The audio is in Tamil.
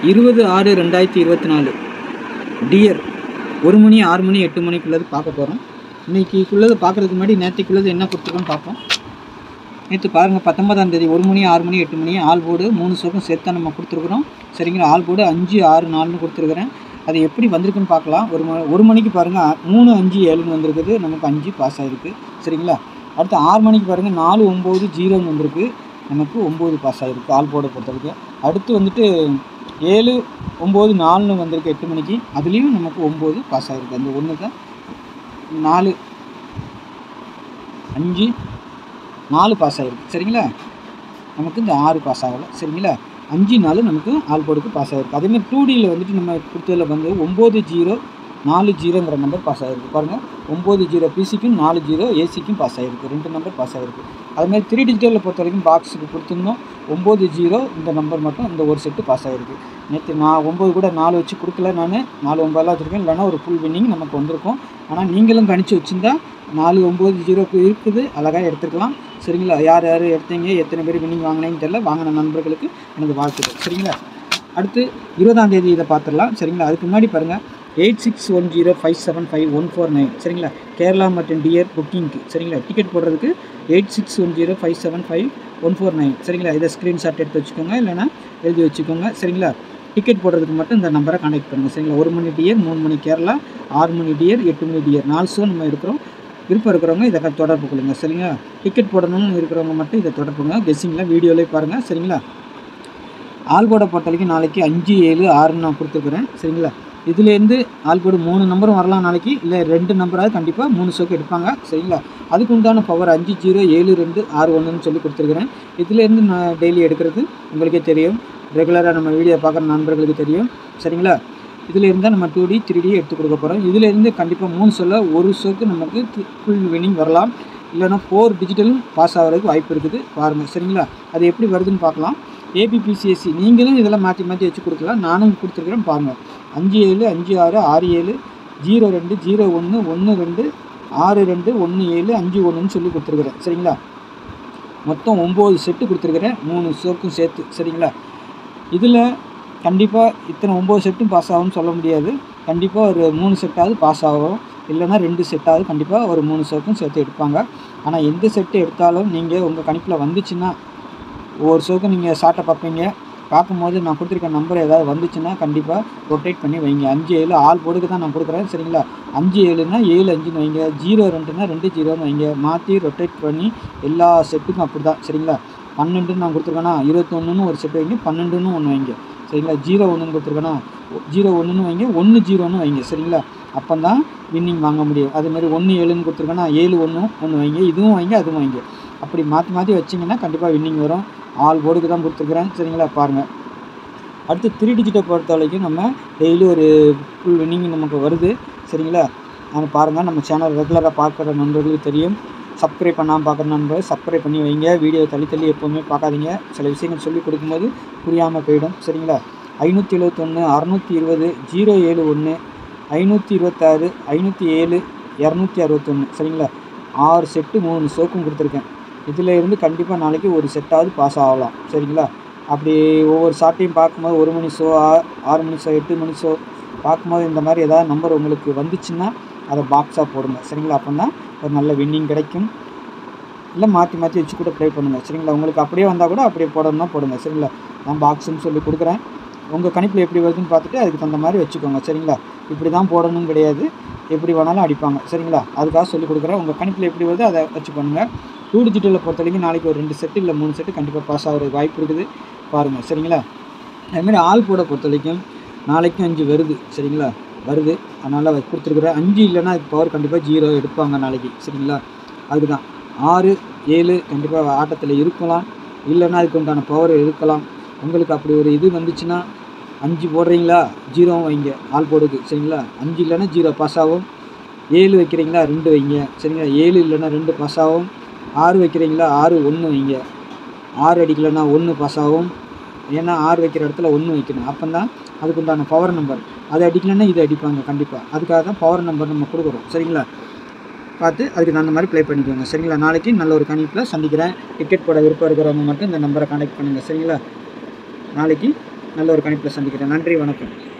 20/6/2024 டியர் 1 மணி 6 மணி 8 மணிக்குள்ளது பார்க்க போகிறோம். இன்றைக்கிக்குள்ளது பார்க்குறதுக்கு முன்னாடி நேற்றுக்குள்ளது என்ன கொடுத்துருக்கோன்னு பார்ப்போம். நேற்று பாருங்கள் 19ஆம் தேதி 1 மணி 6 மணி 8 மணி ஆல் போர்டு 3 ஷோக்கும் சேர்த்து தான் நம்ம கொடுத்துருக்குறோம். சரிங்களா? ஆல் போர்டு 5 6 4ன்னு கொடுத்துருக்குறேன். அது எப்படி வந்திருக்குன்னு பார்க்கலாம். ஒரு மணிக்கு பாருங்கள் 3 5 7ன்னு வந்திருக்குது, நமக்கு 5 பாஸ் ஆகிருக்கு. சரிங்களா? அடுத்து 6 மணிக்கு பாருங்கள் 4 9 0ன்னு வந்திருக்கு, நமக்கு 9 பாஸ் ஆகிருக்கு ஆல் போர்டை பொறுத்தவரைக்கும். அடுத்து வந்துட்டு 7 9 4ன்னு வந்திருக்கு 8 மணிக்கு, அதுலேயும் நமக்கு 9 பாஸ் ஆகிருக்கு. அந்த ஒன்று தான் 4 5 4 பாஸ் ஆகிருக்கு. சரிங்களா? நமக்கு இந்த 6 பாஸ் ஆகலை. சரிங்களா? 5 4 நமக்கு ஆல் போர்டுக்கு பாஸ் ஆகிருக்கு. அதேமாதிரி 2Dயில் வந்துட்டு நம்ம கொடுத்ததில் வந்து 9 0 4 0ங்கிற நம்பர் பாஸ் ஆகிருக்கு. பாருங்கள் 9 0 பிசிக்கும் 4 0 ஏசிக்கும் பாஸ் ஆகிருக்கு, 2 நம்பர் பாஸ் ஆகிருக்கு. அதுமாதிரி 3 டிஜிட்டலில் பொறுத்த வரைக்கும் பாக்ஸுக்கு கொடுத்துருந்தோம் 9 0 இந்த நம்பர் மட்டும் இந்த ஒரு செட்டு பாஸ் ஆகிருக்கு. நேற்று நான் 9 கூட 4 வச்சு கொடுக்கல, நான் 4 9 வச்சுருக்கேன், இல்லைனா ஒரு ஃபுல் வின்னிங் நமக்கு வந்திருக்கும். ஆனால் நீங்களும் கணிச்சு வச்சுருந்தா 4 9 0க்கு இருக்குது, அழகாக எடுத்துக்கலாம். சரிங்களா? யார் யார் எடுத்தீங்க, எத்தனை பேர் வின்னிங் வாங்கினேன்னு தெரியல, வாங்கின நண்பர்களுக்கு எனது வாழ்த்துக்கள். சரிங்களா? அடுத்து 20ஆம் தேதி இதை பார்த்துடலாம். சரிங்களா? அதுக்கு முன்னாடி பாருங்கள் 8610575149. சரிங்களா? கேரளா மற்றும் டியர் புக்கிங்க்கு. சரிங்களா? டிக்கெட் போடுறதுக்கு 8610575149. சரிங்களா? இதை ஸ்க்ரீன்ஷாட் எடுத்து வச்சுக்கோங்க, இல்லைனா எழுதி வச்சுக்கோங்க. சரிங்களா? டிக்கெட் போடுறதுக்கு மட்டும் இந்த நம்பரை கான்டெக்ட் பண்ணுங்கள். சரிங்களா? 1 மணி டியர், 3 மணி கேரளா, 6 மணி டியர், 8 மணி டியர், 4 ஷோ நம்ம எடுக்கிறோம். விருப்பம் இருக்கிறவங்க இதை தொடர்பு கொள்ளுங்கள். சரிங்களா? டிக்கெட் போடணும்னு இருக்கிறவங்க மட்டும் இதை தொடர்புங்க. கெஸ்ஸிங்கில் வீடியோவிலே பாருங்கள். சரிங்களா? ஆல் போர்டை பொறுத்தவரைக்கும் நாளைக்கு 5 7 6ன்னு நான் கொடுத்துருக்குறேன். சரிங்களா? இதுலேருந்து ஆல் போர்டு 3 நம்பரும் வரலாம் நாளைக்கு, இல்லை 2 நம்பராவது கண்டிப்பாக 3 ஷோக்கு எடுப்பாங்க. சரிங்களா? அதுக்கு உண்டான பவர் 5 0 7 2 6 1ன்னு சொல்லி கொடுத்துருக்குறேன். இதுலேருந்து நான் டெய்லி எடுக்கிறது உங்களுக்கே தெரியும், ரெகுலராக நம்ம வீடியோ பார்க்குற நண்பர்களுக்கு தெரியும். சரிங்களா? இதில் இருந்தால் நம்ம 2D 3D எடுத்து கொடுக்க போகிறோம். இதிலேருந்து கண்டிப்பாக 3 ஷோவில் ஒரு ஷோக்கு நமக்கு ஃபுல் வின்னிங் வரலாம், இல்லைனா 4 டிஜிட்டலும் பாஸ் ஆகிறதுக்கு வாய்ப்பு இருக்குது. பாருங்கள். சரிங்களா? அது எப்படி வருதுன்னு பார்க்கலாம். APPCSC நீங்களும் இதெல்லாம் மாற்றி மாற்றி வச்சு கொடுக்கலாம், நானும் கொடுத்துருக்குறேன். பாருங்கள் 5 7 5 6 6 7 0 2 0 1 1 2 6 2 1 7 5 1ன்னு சொல்லி கொடுத்துருக்குறேன். சரிங்களா? மொத்தம் 9 செட்டு கொடுத்துருக்குறேன், 3 ஷோக்கும் சேர்த்து. சரிங்களா? இதில் கண்டிப்பாக இத்தனை 9 செட்டும் பாஸ் ஆகும்னு சொல்ல முடியாது. கண்டிப்பாக ஒரு 3 செட்டாவது பாஸ் ஆகும், இல்லைனா 2 செட்டாவது கண்டிப்பாக ஒரு 3 ஷோக்கும் சேர்த்து எடுப்பாங்க. ஆனால் எந்த செட்டு எடுத்தாலும் நீங்கள் உங்கள் கணிப்பில் வந்துச்சுன்னா ஒவ்வொரு ஷோக்கும் நீங்கள் ஷார்ட்டை பார்ப்பீங்க. பார்க்கும்போது நான் கொடுத்துருக்க நம்பர் ஏதாவது வந்துச்சுன்னா கண்டிப்பாக ரொட்டேட் பண்ணி வைங்க. 5 7 ஆல் போர்டுக்கு தான் நான் கொடுக்குறேன். சரிங்களா? 5 7னா 7 5ன்னு வைங்க, 0 2னா 2 0ன்னு வைங்க. மாற்றி ரொட்டேட் பண்ணி எல்லா செட்டுக்கும் அப்படி தான். சரிங்களா? 12ன்னு நான் கொடுத்துருக்கேன்னா 21ன்னு ஒரு செட்டு வைங்க, 12ன்னு ஒன்று வைங்க. சரிங்களா? 0 1ன்னு கொடுத்துருக்கேன்னா 0 1ன்னு வைங்க, 1 0ன்னு வைங்க. சரிங்களா? அப்போ தான் வின்னிங் வாங்க முடியும். அதுமாதிரி 1 7ன்னு கொடுத்துருக்கேன்னா 7 1 ஒன்று வைங்க, இதுவும் வைங்க அதுவும் வைங்க. அப்படி மாற்றி மாற்றி வச்சிங்கன்னா கண்டிப்பாக வின்னிங் வரும். ஆல் போர்டுக்கு தான் கொடுத்துருக்குறேன். சரிங்களா? பாருங்கள். அடுத்து 3 டிஜிட்டை பொறுத்த வரைக்கும் நம்ம டெய்லி ஒரு ஃபுல் வின்னிங் நமக்கு வருது. சரிங்களா? அது பாருங்கள். நம்ம சேனல் ரெகுலராக பார்க்குற நண்பர்களுக்கு தெரியும். சப்ஸ்கிரைப் பண்ணாமல் பார்க்குற நண்பர் சப்ஸ்கிரைப் பண்ணி வைங்க. வீடியோ தள்ளி தள்ளி எப்போவுமே பார்க்காதீங்க, சில விஷயங்கள் சொல்லிக் கொடுக்கும்போது புரியாமல் போயிடும். சரிங்களா? 571 620 071 526 507 261. சரிங்களா? 6 செட்டு 3 ஷோக்கும் கொடுத்துருக்கேன். இதில் இருந்து கண்டிப்பாக நாளைக்கு ஒரு செட்டாவது பாஸ் ஆகலாம். சரிங்களா? அப்படி ஒவ்வொரு ஷார்ட்டையும் பார்க்கும்போது 1 மணி ஷோ 6 மணி ஷோ 8 மணி ஷோ பார்க்கும்போது இந்த மாதிரி ஏதாவது நம்பர் உங்களுக்கு வந்துச்சுன்னா அதை பாக்ஸாக போடுங்க. சரிங்களா? அப்போ தான் ஒரு நல்ல வின்னிங் கிடைக்கும். இல்லை மாற்றி மாற்றி வச்சு கூட ப்ளே பண்ணுங்கள். சரிங்களா? உங்களுக்கு அப்படியே வந்தால் கூட அப்படியே போடணும்னா போடுங்க. சரிங்களா? நான் பாக்ஸுன்னு சொல்லி கொடுக்குறேன். உங்கள் கணிப்பில் எப்படி வருதுன்னு பார்த்துட்டு அதுக்கு தகுந்த மாதிரி வச்சுக்கோங்க. சரிங்களா? இப்படி தான் போடணும்னு கிடையாது, எப்படி வேணாலும் அடிப்பாங்க. சரிங்களா? அதுக்காக சொல்லி கொடுக்குறேன். உங்கள் கணிப்பில் எப்படி வருதோ அதை வச்சு பண்ணுங்கள். 2 டிஜிட்டலில் பொறுத்த வரைக்கும் நாளைக்கு ஒரு 2 செட்டு இல்லை 3 செட்டு கண்டிப்பாக பாஸ் ஆகிறதுக்கு வாய்ப்பு இருக்குது. பாருங்கள். சரிங்களா? அதுமாதிரி ஆல் போர்டை பொறுத்த வரைக்கும் நாளைக்கும் 5 வருது. சரிங்களா? வருது, அதனால் கொடுத்துருக்குறேன். 5 இல்லைன்னா அதுக்கு பவர் கண்டிப்பாக 0 எடுப்பாங்க நாளைக்கு. சரிங்களா? அதுக்கு தான் 6 7 கண்டிப்பாக ஆட்டத்தில் இருக்கலாம், இல்லைன்னா அதுக்கு உண்டான பவர் இருக்கலாம். உங்களுக்கு அப்படி ஒரு இது வந்துச்சுன்னா 5 போடுறீங்களா 0வும் வைங்க ஆல் போர்டுக்கு. சரிங்களா? 5 இல்லைன்னா 0 பாஸ் ஆகும். 7 வைக்கிறீங்களா 2 வைங்க. சரிங்களா? 7 இல்லைன்னா 2 பாஸ் ஆகும். 6 வைக்கிறீங்களா 6 1 வைங்க. 6 அடிக்கலைன்னா 1 பாஸ் ஆகும். ஏன்னா 6 வைக்கிற இடத்துல 1 வைக்கணும். அப்போ தான் அதுக்கு உண்டான பவர் நம்பர். அது அடிக்கலைன்னா இது அடிப்பாங்க கண்டிப்பாக. அதுக்காக தான் பவர் நம்பர் நம்ம கொடுக்குறோம். சரிங்களா? பார்த்து அதுக்கு அந்த மாதிரி ப்ளே பண்ணிக்கோங்க. சரிங்களா? நாளைக்கு நல்ல ஒரு கணிப்பில் சந்திக்கிறேன். டிக்கெட் போட விருப்பம் இருக்கிறவங்க மட்டும் இந்த நம்பரை கான்டெக்ட் பண்ணுங்கள். சரிங்களா? நாளைக்கு நல்ல ஒரு கணிப்பில் சந்திக்கிறேன். நன்றி, வணக்கம்.